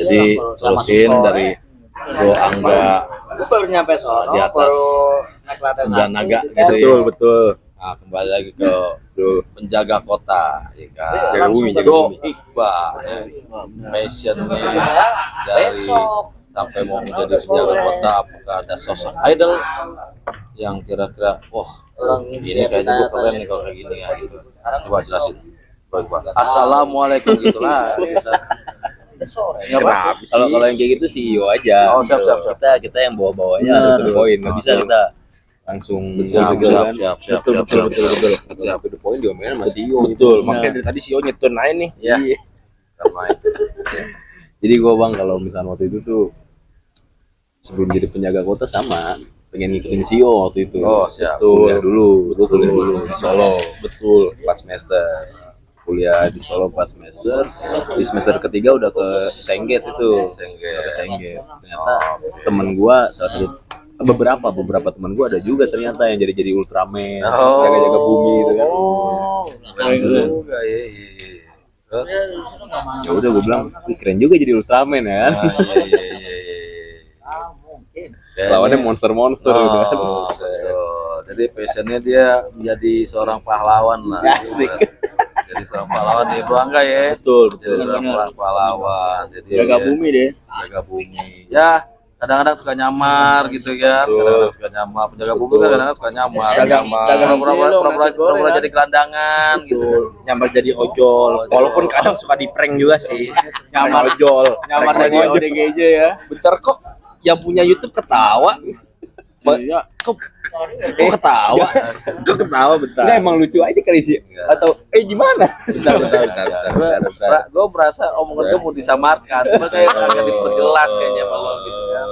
Jadi terusin dari Bro Angga Gue baru nyampe sono, di atas naik lantai 9 naga satu. gitu ya. Betul. Nah, kembali lagi ke penjaga kota, ya kan? Jaga bumi, jaga Bro bumi. Iqbal, passionnya dari sampai mau menjadi penjaga kota, apakah ada sosok idol yang kira-kira, wah ini kayaknya gue keren nih kalau kayak gini ya gitu. Coba jelasin. Bro Iqbal. Assalamualaikum gitulah. Kalau yang kayak gitu CEO aja. Oh, siap. Kita yang bawa-bawanya langsung to the point. Nggak bisa kita langsung Siap. Siap to the point diomelin sama CEO. Betul. Makanya dari tadi CEO nyetun aja nih. Iya. Ramai. Jadi gua Bang kalau misalnya waktu itu tuh sebelum jadi penjaga kota sama pengen ngikutin CEO waktu itu. Oh, siap. Kuliah dulu di Solo. Betul, pas semester. Kuliah di Solo pas semester. Di semester ketiga udah ke Sengget itu. Ke Sengget. Ternyata temen gua salah satu beberapa teman gua ada juga ternyata yang jadi Ultraman, jaga-jaga bumi gitu kan. Juga ya. Terus Ya udah gua bilang, "Wih, keren juga jadi Ultraman ya kan." Mungkin. Lawannya monster-monster gitu kan. Betul. Jadi passionnya dia menjadi seorang pahlawan lah. Asik. Jadi seorang pahlawan nih Bro Angga ya. Betul. Jadi seorang pahlawan. Jadi Jaga ya, bumi deh. Jaga bumi. Ya, kadang-kadang suka nyamar gitu kan. Kadang-kadang suka nyamar. Penjaga bumi kan kadang-kadang suka nyamar. Pura-pura jadi gelandangan gitu. Nyamar jadi ojol. Walaupun kadang suka di prank juga sih. Nyamar ojol. Nyamar jadi ODGJ ya. Bentar kok yang punya YouTube ketawa. Iya. Kok ketawa? Kok ketawa bentar. Ini emang lucu aja kali sih. Atau gimana? Bentar. Gue berasa omongan gue mau disamarkan, cuma kayak agak diperjelas kayaknya malah gitu kan.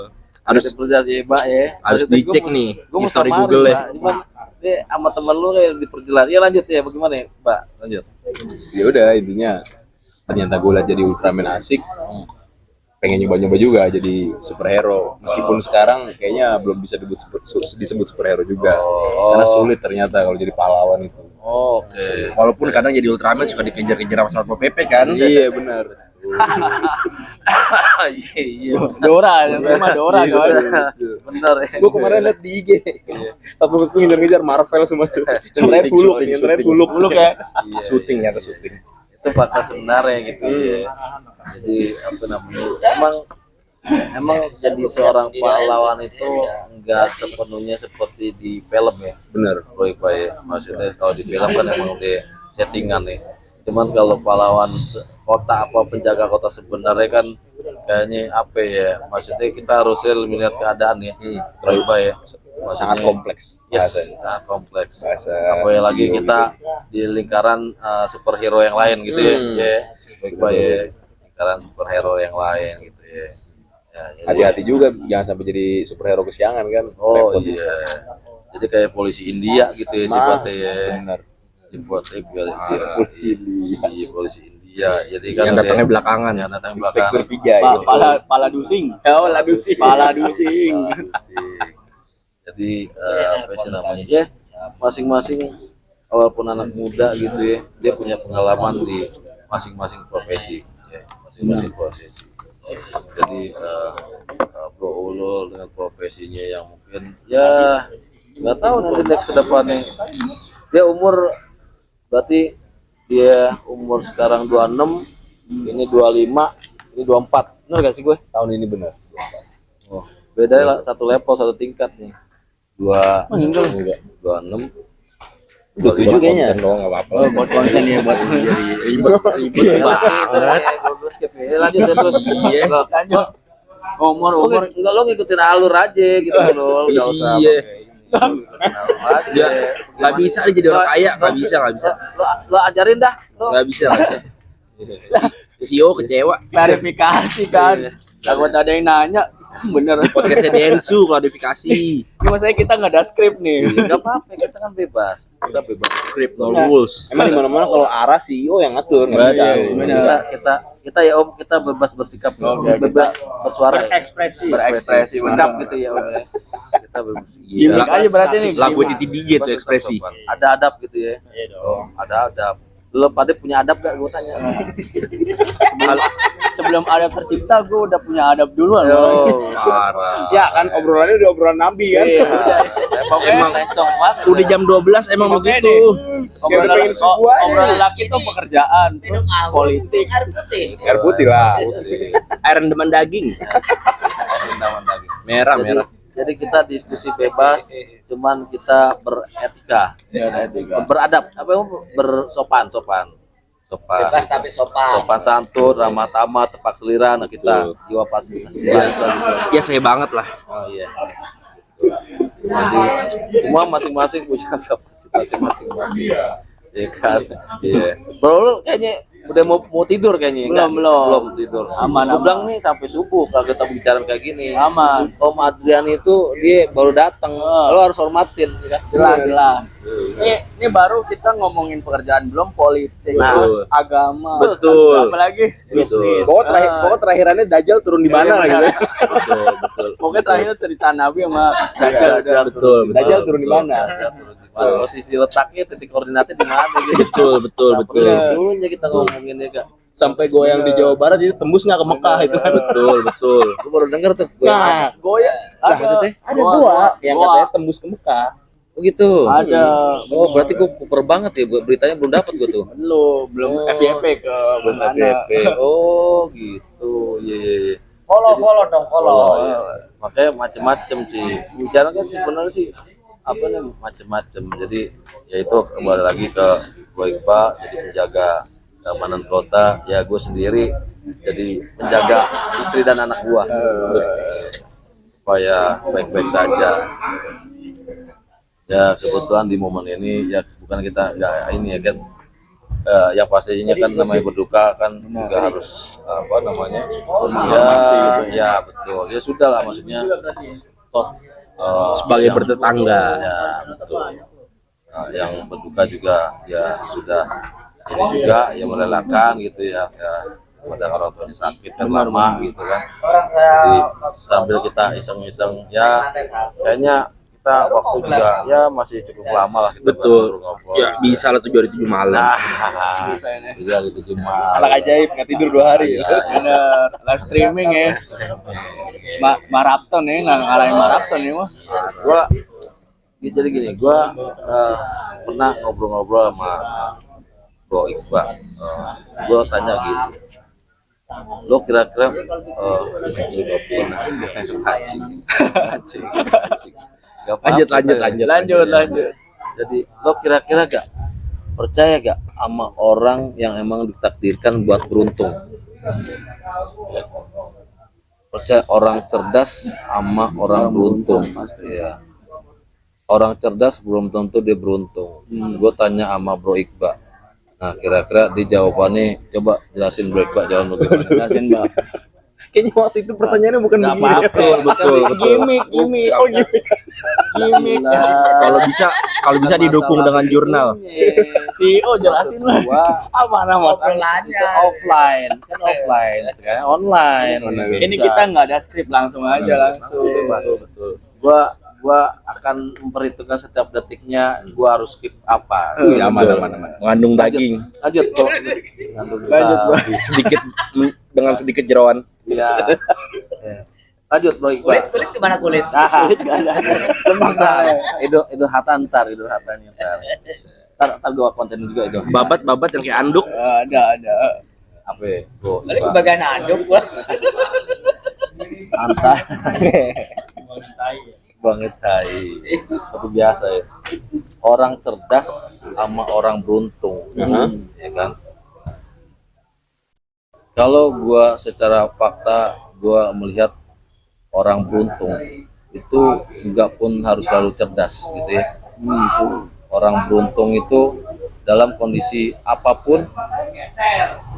Harus diperjelas ya, Mbak ya. Harus Maksudnya dicek gua nih gua mau history samarin, Google ya. Mbak. Cuman sama temen lu kayak diperjelas. Ya lanjut ya, bagaimana ya, Mbak? Lanjut. Ya udah intinya ternyata gue liat jadi Ultraman asik. Pengen nyoba-nyoba juga jadi superhero. Meskipun sekarang kayaknya belum bisa disebut superhero juga. Karena sulit ternyata kalau jadi pahlawan itu. Oke. Walaupun kadang jadi Ultraman suka dikejar-kejar sama Satpol PP kan. Iya benar. Iya. Dora, yang sama Dora kan. Bener ya. Gue kemarin liat di IG. Satpol PP ngejar-ngejar Marvel semua tuh. Yang terakhir Huluk ya. Syuting ya ke syuting. Itu fakta sebenarnya gitu ya. Jadi apa namanya? Emang jadi seorang pahlawan itu enggak sepenuhnya seperti di film ya. Bener. Bro Iqbal ya. Maksudnya kalau di film kan emang udah settingan nih. Cuman kalau pahlawan kota apa penjaga kota sebenarnya kan kayaknya apa ya? Maksudnya kita harusnya melihat keadaan ya. Bro Iqbal ya. Sangat kompleks. Yes, sangat kompleks. Bahasa Apalagi lagi CEO kita di lingkaran superhero yang lain gitu ya. Ya, baik ya. Lingkaran superhero yang lain gitu ya. Ya, jadi, hati-hati juga jangan sampai jadi superhero kesiangan kan. oh Repot. iya. Jadi kayak polisi India gitu ya sifatnya ya. Benar. Sifatnya Polisi India. Iya, polisi India. Jadi kan Yang datangnya dia- belakangan. Yang datangnya Inspektur belakangan. Vijay. Pala dusing. Oh, Ladusing. Pala dusing. Jadi apa sih namanya ya, masing-masing walaupun anak muda gitu ya, dia punya pengalaman di masing-masing profesi ya, masing-masing profesi. Jadi Bro Ulul dengan profesinya yang mungkin ya nggak tahu nanti next ke depannya. Dia berarti dia umur sekarang 26, ini 25, ini 24. Benar gak sih gue? Tahun ini benar. Oh, beda lah, satu level, satu tingkat nih. 26, Udah 7 kayaknya. Enggak apa-apa. Buat konten ya, buat Ribet banget. Gue skip ya. Lanjut ya terus. lanjut. Umur Enggak, lo ngikutin alur aja gitu loh. Enggak usah Iya. pakai ini. Aja. Nggak bisa dia jadi orang kaya, nggak bisa. Lo ajarin dah. Lo. Nggak bisa. CEO kecewa. klarifikasi kan. Takut ada yang nanya. Bener. Podcastnya Densu klarifikasi. Ini maksudnya kita nggak ada skrip nih. Enggak apa-apa, kita kan bebas. Kita bebas. Script no rules. Emang di mana-mana kalau arah CEO yang ngatur. Kita ya Om, kita bebas bersikap, bebas bersuara, berekspresi, ucap gitu ya Om ya. Kita bebas. Gimik aja berarti nih. Lagu Titi DJ tuh ekspresi. Ada adab gitu ya. Ada adab. Lo pada punya adab gak? Gue tanya. sebelum adab tercipta gue udah punya adab duluan. Yo, Bang. parah. Ya kan obrolannya udah obrolan nabi kan. Iya. Emang lencong banget. Udah jam 12 emang Pokoknya begitu. Kayak udah pengen subuh aja. obrolan laki itu pekerjaan, terus politik. air putih. Air putih lah. Air rendaman daging. Rendaman lagi. Merah, Jadi- merah. Jadi kita diskusi bebas, cuman kita beretika, beradab, apa yang bersopan. Bebas tapi sopan. Sopan santun, ramah tamah, tepat selera. Nah kita jiwa pancasila. Ya saya banget lah. Oh iya. Jadi semua masing-masing punya kapasitasnya masing-masing. Ya kan. Iya. Bro, lu kayaknya udah mau tidur kayaknya. enggak? Belum. Tidur. Aman, Gua bilang nih sampai subuh kalau kita bicara kayak gini. Aman. Om Adrian itu dia baru datang. Lo harus hormatin, ya kan? Jelas. Ini baru kita ngomongin pekerjaan, belum politik, Nah, terus agama, betul. apalagi bisnis. Pokoknya terakhirannya Dajjal turun di mana gitu. Betul. Pokoknya terakhir cerita Nabi sama Dajjal. Betul. Dajjal turun di mana? Posisi letaknya, titik koordinatnya di mana gitu. Betul. Dulunya kita ngomongin ya kak. Sampai goyang di Jawa Barat jadi tembus nggak ke Mekah itu kan. Betul. Gue baru denger tuh. Nah, Goyang. maksudnya? ada gua yang katanya tembus ke Mekah. Begitu. Ada. Oh berarti gue kuper banget ya. Beritanya belum dapat gue tuh. Belum FYP ke mana? FYP. Oh gitu. Iya. Follow dong, follow. Oh, iya. Makanya macem-macem sih. Bicara kan sebenarnya sih apa nih macem-macem. Jadi ya itu kembali lagi ke Bro Iqbal jadi penjaga keamanan kota. Ya gue sendiri jadi penjaga istri dan anak gua sih sebenarnya. Supaya baik-baik saja. Ya kebetulan di momen ini ya bukan kita nggak ini ya kan yang pastinya kan namanya berduka kan juga harus apa namanya ya betul ya sudah lah maksudnya toh Sebagai yang- bertetangga. ya betul. Yang berduka juga ya sudah ini juga ya merelakan gitu ya pada orang tuanya sakit kan lama gitu kan jadi sambil kita iseng-iseng ya kayaknya kita waktu juga ya masih cukup lama lah kita Betul. ngobrol-ngobrol. Ya bisa lah 7 hari 7 malam. Nah, Bisa ini. bisa gitu cuma. Anak ajaib nggak tidur 2 hari. Bener, live streaming ya. Maraton ya, nggak ngalahin maraton ya mah. Gua jadi gini, gua pernah ngobrol-ngobrol sama Bro Iqbal. Gua tanya gitu. Lo kira-kira haji. Gak apa-apa, Lanjut. Jadi lo kira-kira gak percaya gak sama orang yang emang ditakdirkan buat beruntung? Percaya orang cerdas sama orang beruntung pasti ya. Orang cerdas belum tentu dia beruntung. Gue tanya sama Bro Iqbal. Nah kira-kira di jawabannya coba jelasin Bro Iqbal jalan bagaimana? Jelasin Bang. Kayaknya waktu itu pertanyaannya bukan Nggak begini. apa-apa. Gimik. Oh gimik. Kalau bisa didukung dengan jurnal. CEO jelasin lah. Apa nama Obrolannya. Offline kan offline sekarang online. Ini kita nggak ada skrip, langsung aja langsung. Betul. Gua akan memperhitungkan setiap detiknya gua harus skip apa. Iya, aman. Mengandung daging. Lanjut Bro. Bang. Dengan sedikit jeroan. Iya. Lanjut Bro Iqbal. Kulit gimana kulit? Ntar, Idul Hatta ntar. Ntar gua konten juga itu. Babat yang kayak anduk. Ada. Apa ya, Bro Kulit Iqbal? bagian aduk gua. Antar. Banget hai. Itu biasa ya. Orang cerdas sama orang beruntung. Ya kan? Kalau gua secara fakta gua melihat orang beruntung itu enggak pun harus selalu cerdas gitu ya. Orang beruntung itu dalam kondisi apapun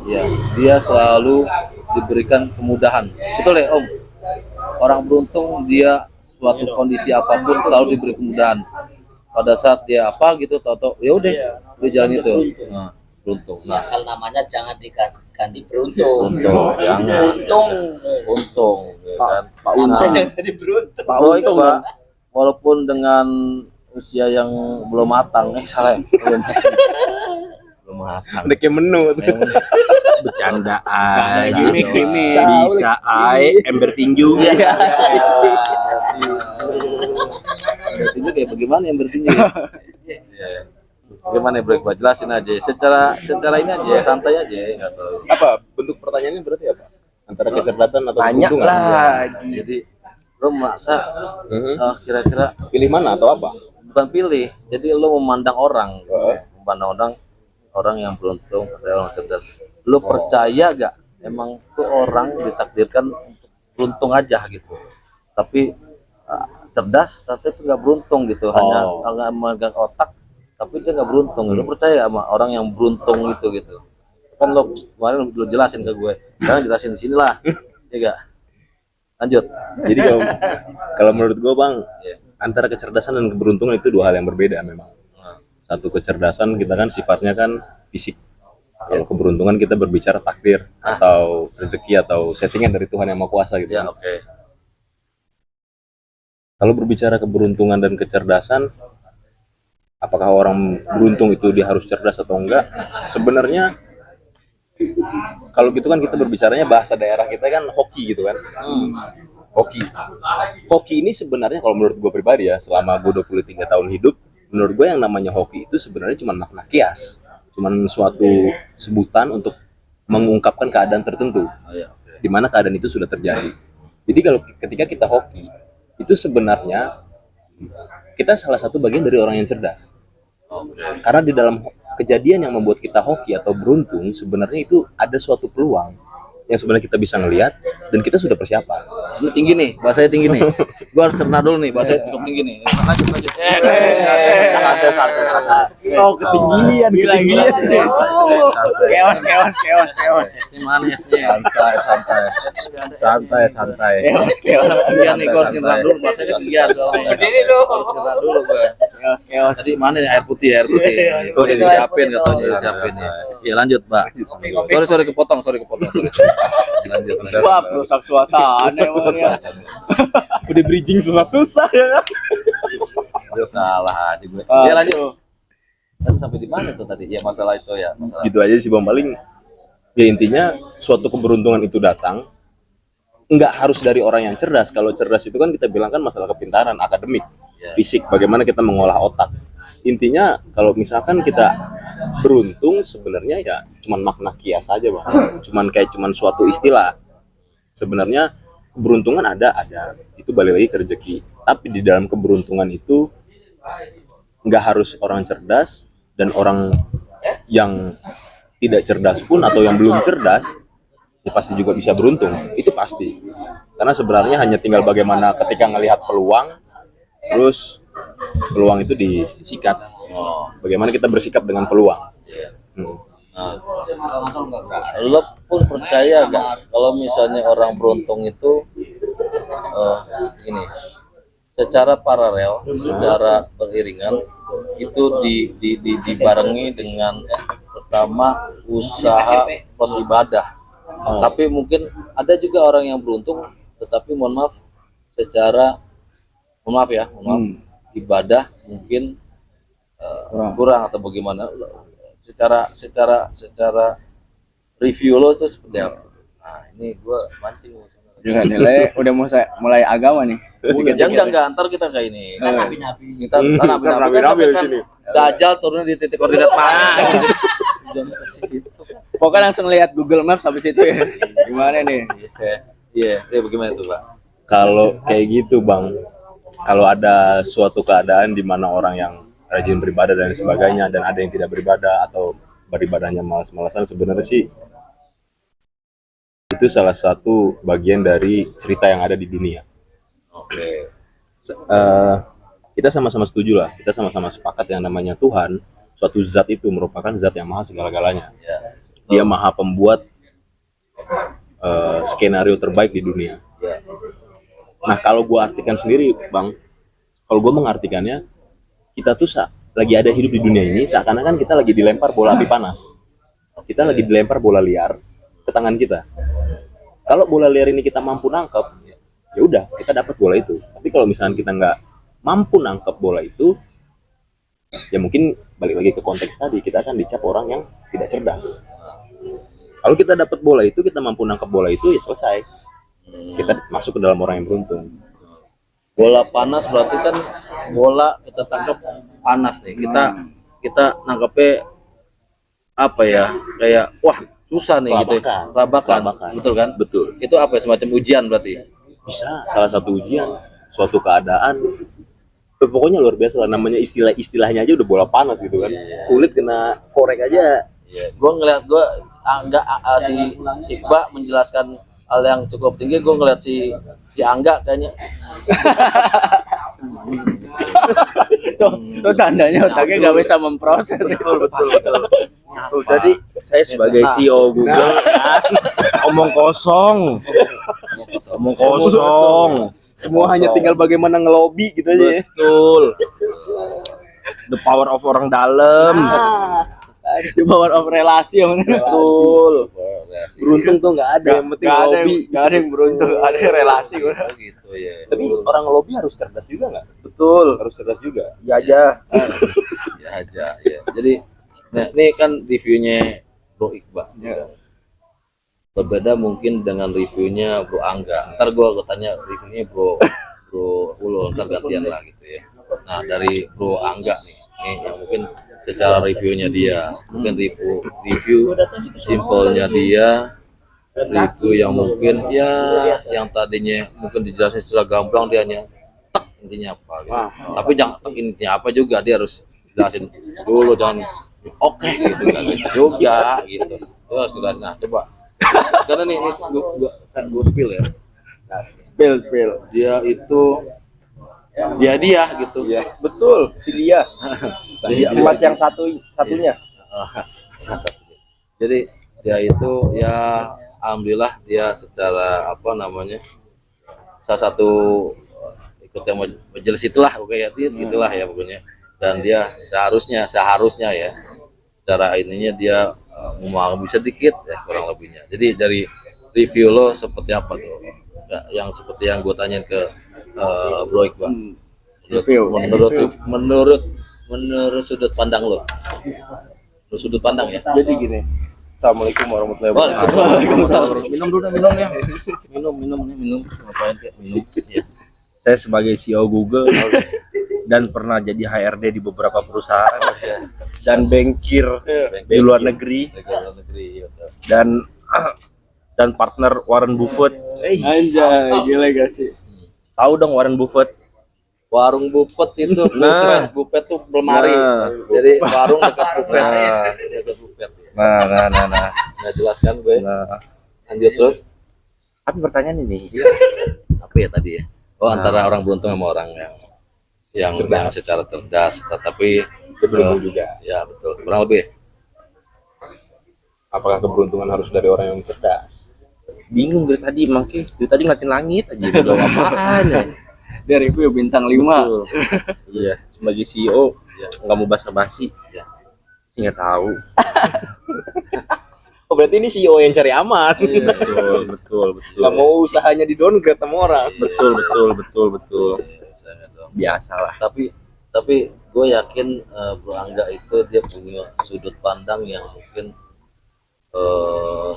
ya dia selalu diberikan kemudahan. Betul ya Om? Orang beruntung dia suatu kondisi apapun selalu diberi kemudahan. Pada saat dia apa gitu tahu ya udah dia jalan itu. Nah, beruntung. Nah, Asal namanya jangan dikasihkan di beruntung. untung jangan untung ya kan. Nah, Jangan di beruntung. Bro Iqbal walaupun dengan usia yang belum matang salah ya? belum matang. Udah kayak menu. Bercandaan. Gimik. Bisa ai ember tinju. Iya. Bertinju kayak bagaimana yang bertinju? Iya. Bagaimana bro? Gua jelasin aja. Secara ini aja, santai aja, nggak tahu. Apa bentuk pertanyaannya berarti apa? Antara kecerdasan atau Banyak keberuntungan? lagi. Jadi lo masa Mhm. kira-kira Pilih mana atau apa? bukan pilih. Jadi lo memandang orang, memandang orang yang beruntung, ada orang cerdas. Lo percaya gak? Emang tuh orang ditakdirkan untuk beruntung aja gitu. Tapi cerdas, tapi nggak beruntung gitu. Hanya megang otak, tapi dia nggak beruntung. Lo percaya sama orang yang beruntung itu gitu? Kan lo kemarin lo jelasin ke gue. Sekarang jelasin di sini lah, ya gak? Lanjut. Jadi kalau menurut gue bang, Iya. antara kecerdasan dan keberuntungan itu dua hal yang berbeda memang. Satu kecerdasan kita kan sifatnya kan fisik. Kalau keberuntungan kita berbicara takdir atau rezeki atau settingan dari Tuhan yang Maha Kuasa gitu. Ya oke. Kalau berbicara keberuntungan dan kecerdasan, apakah orang beruntung itu dia harus cerdas atau enggak? Sebenarnya kalau gitu kan kita berbicaranya bahasa daerah kita kan hoki gitu kan. Hoki. Hoki ini sebenarnya kalau menurut gue pribadi ya, selama gue 23 tahun hidup, menurut gue yang namanya hoki itu sebenarnya cuma makna kias. Cuman suatu sebutan untuk mengungkapkan keadaan tertentu. Di mana keadaan itu sudah terjadi. Jadi kalau ketika kita hoki, itu sebenarnya kita salah satu bagian dari orang yang cerdas. Karena di dalam kejadian yang membuat kita hoki atau beruntung, sebenarnya itu ada suatu peluang yang sebenarnya kita bisa ngelihat dan kita sudah persiapan. Ini tinggi nih, bahasanya tinggi nih. Gua harus cerna dulu nih, bahasanya cukup tinggi nih. Lanjut. Santai. Oh, ketinggian. Keos. Ini mana esnya? Santai. Keos. Ketinggian nih, gua harus cerna dulu, bahasanya ketinggian soalnya. Harus cerna dulu gua. Keos. Tadi mana nih air putih? Oh, udah disiapin katanya, disiapin ya. Iya, lanjut, Pak. Sorry kepotong. Sorry. Lanjut. Wah, rusak suasana. Udah bridging susah-susah ya kan? Aduh, salah aja gue. Ya lanjut. Tadi sampai di mana tuh tadi? Ya masalah itu ya, masalah. Gitu aja sih bang, paling ya intinya suatu keberuntungan itu datang nggak harus dari orang yang cerdas. Kalau cerdas itu kan kita bilang kan masalah kepintaran akademik, fisik, bagaimana kita mengolah otak. Intinya kalau misalkan kita beruntung sebenarnya ya cuman makna kias aja bang, cuman suatu istilah. Sebenarnya keberuntungan ada, itu balik lagi ke rezeki. Tapi di dalam keberuntungan itu nggak harus orang cerdas, dan orang yang tidak cerdas pun atau yang belum cerdas ya pasti juga bisa beruntung, itu pasti. Karena sebenarnya hanya tinggal bagaimana ketika ngelihat peluang, terus peluang itu disikat. Bagaimana kita bersikap dengan peluang. Lo pun percaya gak kalau misalnya orang beruntung itu ini secara paralel, secara beriringan itu dibarengi dengan pertama usaha plus ibadah. Tapi mungkin ada juga orang yang beruntung tetapi mohon maaf ibadah mungkin kurang atau bagaimana. Secara review lo itu seperti apa? Nah, ini gue mancing Juga nilai udah mulai agama nih. Jangan, ntar kita kayak ini. Nabi-nabi. Kita nabi-nabi kan Dajjal turun di titik koordinat mana? Jangan kasih gitu. Pokoknya langsung lihat Google Maps habis itu ya. Gimana nih? Iya, bagaimana tuh, Pak? Kalau kayak gitu bang, kalau ada suatu keadaan di mana orang yang rajin beribadah dan sebagainya, dan ada yang tidak beribadah atau beribadahnya malas-malasan, sebenarnya sih itu salah satu bagian dari cerita yang ada di dunia. Oke. Kita sama-sama setuju lah, kita sama-sama sepakat yang namanya Tuhan, suatu zat itu merupakan zat yang maha segala-galanya. Dia maha pembuat skenario terbaik di dunia. Nah kalau gue artikan sendiri bang, kalau gue mengartikannya, kita tuh lagi ada hidup di dunia ini seakan-akan kita lagi dilempar bola api panas. Kita lagi dilempar bola liar ke tangan kita. Kalau bola liar ini kita mampu nangkep, ya udah kita dapat bola itu. Tapi kalau misalnya kita nggak mampu nangkep bola itu, Ya mungkin balik lagi ke konteks tadi, kita akan dicap orang yang tidak cerdas. Kalau kita dapat bola itu, kita mampu nangkap bola itu, ya selesai. Kita masuk ke dalam orang yang beruntung. Bola panas berarti kan bola kita tangkap panas nih. Kita nangkapnya apa ya? Kayak wah susah nih gitu. Labakan. Betul kan? Betul. Itu apa ya, semacam ujian berarti? Bisa salah satu ujian, suatu keadaan. Pokoknya luar biasa lah, namanya istilahnya aja udah bola panas gitu kan. Kulit kena korek aja. Iya, gue si Iqbal menjelaskan hal yang cukup tinggi, gue ngeliat si Angga kayaknya. Itu tandanya otaknya nggak bisa memproses. Betul. Jadi saya sebagai CEO Google omong kosong. Semua hanya tinggal bagaimana ngelobi gitu aja ya. Betul. The power of orang dalam. Di power of relasi yang Betul. Beruntung tuh nggak ada, yang penting ngelobi. Nggak ada yang beruntung, ada yang relasi. Oh, gitu ya. Tapi orang ngelobi harus cerdas juga nggak? Betul. Harus cerdas juga. Ya aja. Ya aja ya. Jadi nah, ini kan reviewnya Bro Iqbal. Berbeda mungkin dengan reviewnya Bro Angga. Ntar gue tanya reviewnya Bro Ulo, ntar gantian lah gitu ya. Nah dari Bro Angga nih yang mungkin secara reviewnya dia, mungkin review simpelnya dia, review yang mungkin ya yang tadinya mungkin dijelasin secara gamblang dia hanya tek intinya apa gitu. Tapi jangan tek intinya apa juga, dia harus jelasin dulu, jangan oke gitu kan juga gitu. Itu harus jelasin. Nah coba karena nih gue spill ya. Spill. Dia itu dia gitu. Iya, betul. Si dia. Mas yang satunya. Jadi dia itu ya alhamdulillah dia secara apa namanya salah satu ikut yang majelis itulah kayak itulah ya pokoknya, dan dia seharusnya ya secara ininya dia memahami sedikit ya kurang lebihnya. Jadi dari review lo seperti apa tuh ya, yang seperti yang gue tanyain ke Bro Iqbal, menurut sudut pandang lo, sudut pandang ya. Jadi gini. Assalamualaikum warahmatullahi wabarakatuh. Waalaikumsalam. Minum dulu, minum ya. Minum. Ngapain kayak minum? Ya. Saya sebagai CEO Google dan pernah jadi HRD di beberapa perusahaan dan bankir di luar negeri dan partner Warren Buffett. Anjay, gila gak sih? Tahu dong Warren Buffett? Warung Buffett itu Buffett tuh lemari. Jadi warung dekat Buffett. Nah. Nggak jelaskan gue. Lanjut terus. Tapi pertanyaan ini, Apa ya tadi ya? Oh, antara orang beruntung sama orang yang secara cerdas, tetapi Beruntung juga. Ya betul. Kurang lebih. Apakah keberuntungan harus dari orang yang cerdas? bingung dari tadi, dari tadi ngeliatin langit aja. Jawab apaan ya? Dia review bintang 5. Iya, sebagai CEO nggak mau basa-basi. Sih nggak tahu. Oh berarti ini CEO yang cari aman. Iya, betul. Nggak mau usahanya di downgrade sama orang. Betul. Biasalah. Tapi gue yakin Bro Angga itu dia punya sudut pandang yang mungkin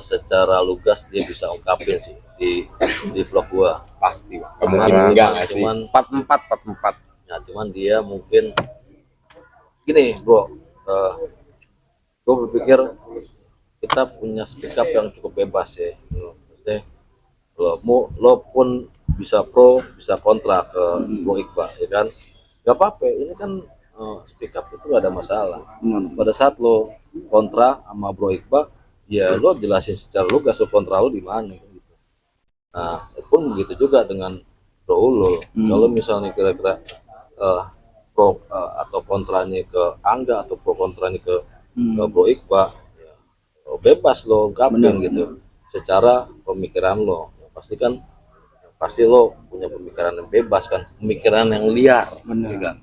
secara lugas dia bisa ungkapin sih di vlog gue. Pasti. Mungkin enggak nggak sih? Cuman 44. ya cuman dia mungkin gini bro, gue berpikir kita punya speak up yang cukup bebas ya. Maksudnya lo pun bisa pro bisa kontra ke Bro Iqbal ya kan, nggak apa-apa, ini kan speak up itu gak ada masalah. Pada saat lo kontra sama Bro Iqbal ya lo jelasin secara lugas lo kontra lo di mana gitu. Nah pun begitu juga dengan Bro Ulul. Kalau misalnya kira-kira pro atau kontranya ke Angga atau pro kontranya ke Bro Iqbal ya, lo bebas lo ungkapin gitu secara pemikiran lo. Pasti lo punya pemikiran yang bebas kan, pemikiran yang liar. Kan?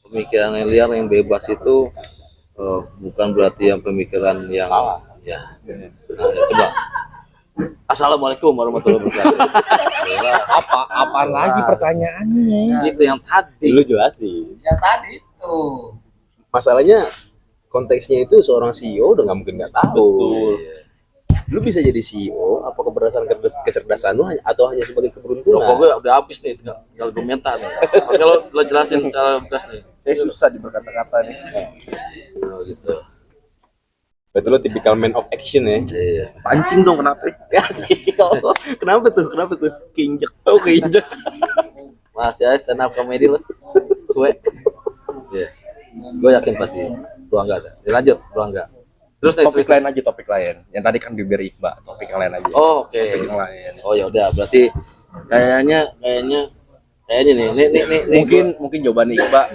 Pemikiran yang liar yang bebas itu bukan berarti yang pemikiran yang salah ya. Nah, coba. Assalamualaikum warahmatullahi wabarakatuh. Apaan lagi pertanyaannya? Itu yang tadi Lu jelasin. Yang tadi tuh. masalahnya konteksnya itu seorang CEO udah nggak mungkin nggak tahu. Lu bisa jadi CEO apa berdasarkan kecerdasan lu atau hanya sebagai keberuntungan? Pokoknya udah habis nih, tinggal gue minta nih. Oke, lo jelasin cara gas nih. Saya susah di berkata-kata nih. Oh, gitu. Berarti lo tipikal man of action ya? Iya. Pancing dong kenapa? Ya sih. Kenapa tuh? Kenapa tuh? Keinjek. Oh keinjek. Mas ya stand up comedy lo. Suwe. Iya. Gue yakin pasti. Ruangga ada. Lanjut, Ruangga. Terus nih, Topik lain aja, topik lain. Yang tadi kan diberi Iqbal, topik yang lain aja. Oh, oke. Topik yang lain. Oh ya udah, berarti kayaknya nih. Mungkin jawaban Iqbal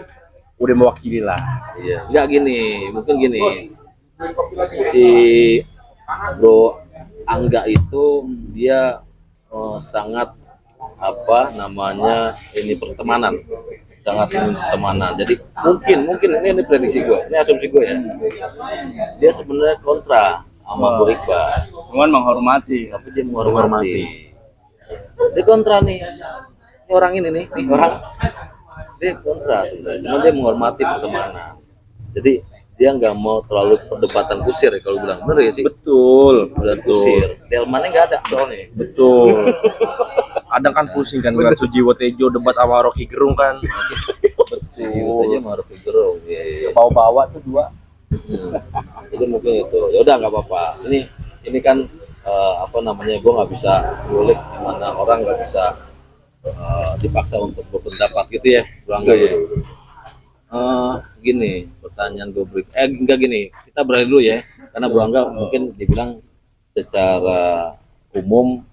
udah mewakili lah. Iya. Enggak gini, mungkin gini. Si Bro Angga itu dia sangat apa namanya ini pertemanan, sangat ingin pertemanan. Jadi mungkin ini prediksi gue, ini asumsi gue ya. Dia sebenarnya kontra sama Bro Iqbal, Cuman menghormati. tapi dia menghormati. Dia kontra nih, ini orang ini nih orang dia kontra sebenarnya, cuma dia menghormati pertemanan. Jadi dia nggak mau terlalu perdebatan kusir ya kalau bilang, bener ya sih? Betul. Udah kusir, delmannya nggak ada soalnya. Betul. Kadang kan pusing kan dengan Sujiwo Tejo debat sama Rocky Gerung kan. Betul. Aja mau Rocky Gerung. Iya. Bawa-bawa tuh dua. Jadi mungkin itu. Ya udah nggak apa-apa. Ini kan apa namanya? Gue nggak bisa ngulik gimana orang nggak bisa dipaksa untuk berpendapat gitu ya. Gini, pertanyaan gue enggak gini. Kita beralih dulu ya. Karena Bro Angga mungkin dibilang secara umum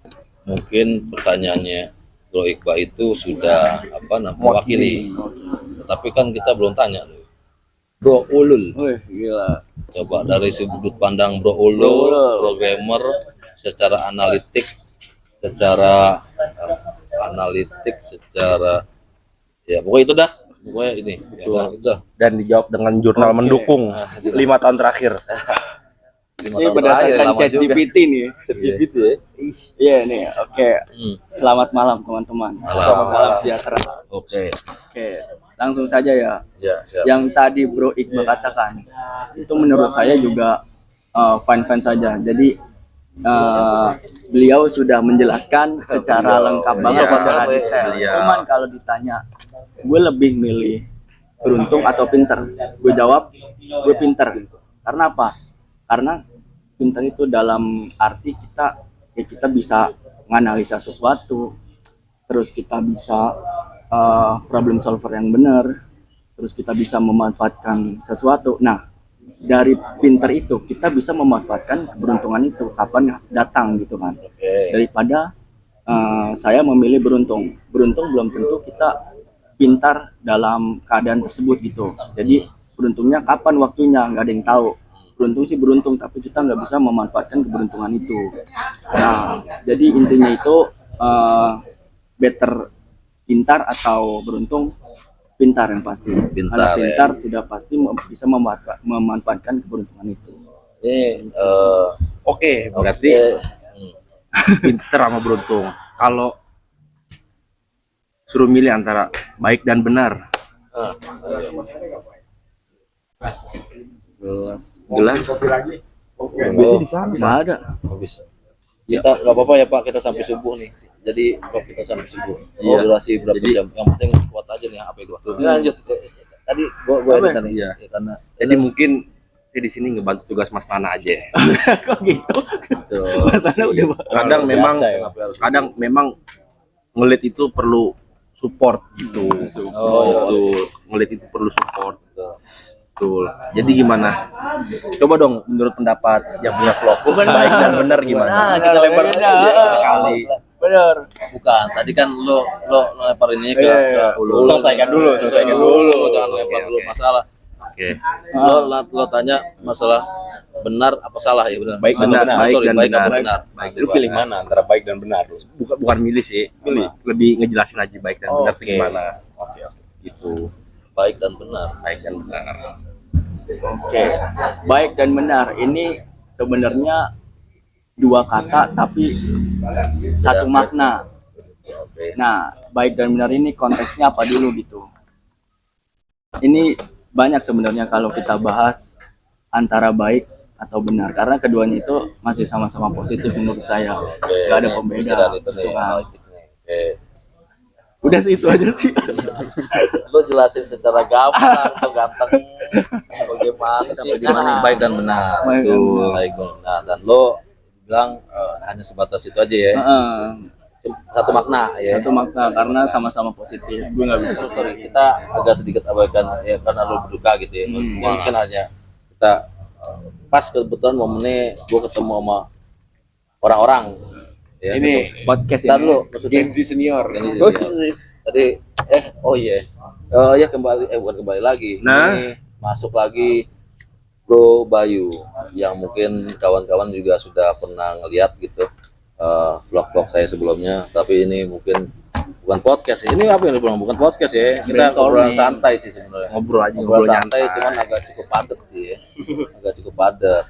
mungkin pertanyaannya Bro Iqbal itu sudah apa namanya mewakili. Tetapi kan kita belum tanya nih. Bro Ulul. Wih, gila. Coba dari sudut pandang Bro Ulul, programmer secara analitik, secara ya pokoknya itu dah. Pokoknya ini. Ya, itu. Dan dijawab dengan jurnal mendukung 5 tahun terakhir. 5 Ini tahun terakhir, berdasarkan lama chat juga. GPT nih. Sedikit ya. Iya nih, oke. Hmm. Selamat malam teman-teman. Malam. Salam sejahtera. Oke. Oke, langsung saja ya. Ya, siap. Yang tadi Bro Iqbal katakan, itu menurut saya juga fine-fine saja. Jadi beliau sudah menjelaskan secara lengkap banget, Sobat secara banget, detail. beliau. Cuman kalau ditanya, gue lebih milih beruntung atau pinter. Gue jawab, gue pinter. Karena apa? Karena pinter itu dalam arti kita bisa menganalisa sesuatu, terus kita bisa problem solver yang benar, terus kita bisa memanfaatkan sesuatu. Nah, dari pinter itu kita bisa memanfaatkan keberuntungan itu kapan datang gitu kan. Daripada saya memilih beruntung belum tentu kita pintar dalam keadaan tersebut gitu. Jadi beruntungnya kapan waktunya nggak ada yang tahu. Beruntung sih beruntung, tapi kita nggak bisa memanfaatkan keberuntungan itu. Nah, jadi intinya itu better pintar atau beruntung. Pintar yang pasti. Karena pintar sudah pasti bisa memanfaatkan keberuntungan itu. Ini Oke, berarti pinter sama beruntung. Kalau suruh milih antara baik dan benar, gelas. Biasanya di sana nggak ada. Habis. Kita nggak apa-apa ya Pak, kita sampai subuh nih. Jadi kita sampai subuh. Iya. Durasi berapa jam? Yang penting kuat aja nih HP gua. Lanjut. Tadi gua ini kan Iya. ya, karena jadi mungkin saya di sini ngebantu tugas Mas Nana aja. Kok gitu? Betul. Mas Nana udah Kadang memang, ya. kadang memang ngelit itu perlu support gitu. Oh, Betul. Ngelit itu perlu support. Betul. Jadi gimana? Coba dong menurut pendapat yang punya vlog baik dan benar gimana? Nah, kita lempar aja sekali. Bener. Bukan, tadi kan lo lempar ini ke Ulul. Selesaikan dulu. Jangan lempar dulu masalah. Oke. Lo tanya masalah benar apa salah ya benar. Baik dan benar. Baik apa benar. Baik, lu pilih mana antara baik dan benar? Bukan milih sih. Lebih ngejelasin aja baik dan benar itu gimana. Oke. Gitu. Baik dan benar. Baik dan benar. Oke. Baik dan benar ini sebenarnya dua kata tapi satu makna. Nah, baik dan benar ini konteksnya apa dulu gitu. Ini banyak sebenarnya kalau kita bahas antara baik atau benar, karena keduanya itu masih sama-sama positif menurut saya. Gak ada pembeda Pemikiran itu nih. gitu kan. Oke. Udah sih itu aja sih. Lu jelasin secara gamblang tuh ganteng bagaimana sih Bagaimana baik dan benar. Baik dan benar. baik benar dan lo bilang hanya sebatas itu aja ya. Heeh. Satu makna ya. Satu makna karena sama-sama positif. Gue nggak bisa. Sorry, kita agak sedikit abaikan ya karena lo berduka gitu ya. Mungkin hanya kita pas kebetulan momennya gue ketemu sama orang-orang ya. Ini Podcast Ntar ini. dulu maksudnya Gen Z senior. Gen Z senior. Tadi bukan kembali lagi. Nah. Ini masuk lagi Bro Bayu yang mungkin kawan-kawan juga sudah pernah ngeliat gitu vlog-vlog saya sebelumnya, tapi ini mungkin bukan podcast ya. Ini apa yang dibilang bukan podcast ya, kita obrolan santai sih sebenarnya. Ngobrol aja, Ngobrol ngobrol santai cuman agak cukup padat sih ya. Agak cukup padat.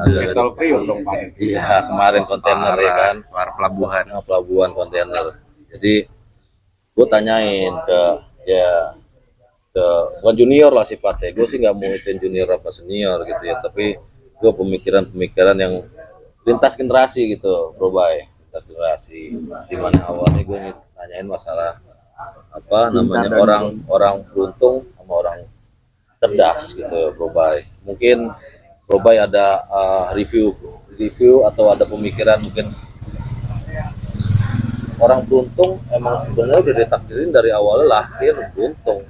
Metal Priok dong Pak. Iya, kemarin kontainer ya kan. Keluar pelabuhan. Pelabuhan kontainer. Jadi gue tanyain ke bukan junior lah sifatnya. Gue sih nggak mau itu junior apa senior gitu ya, tapi gue pemikiran yang lintas generasi gitu, Bro Bay. Lintas generasi. Dimana awalnya gue nanyain masalah apa namanya orang beruntung sama orang cerdas gitu, Bro Bay. Mungkin Bro Bay ada review atau ada pemikiran mungkin orang beruntung emang sebenarnya udah ditakdirin dari awalnya lahir beruntung.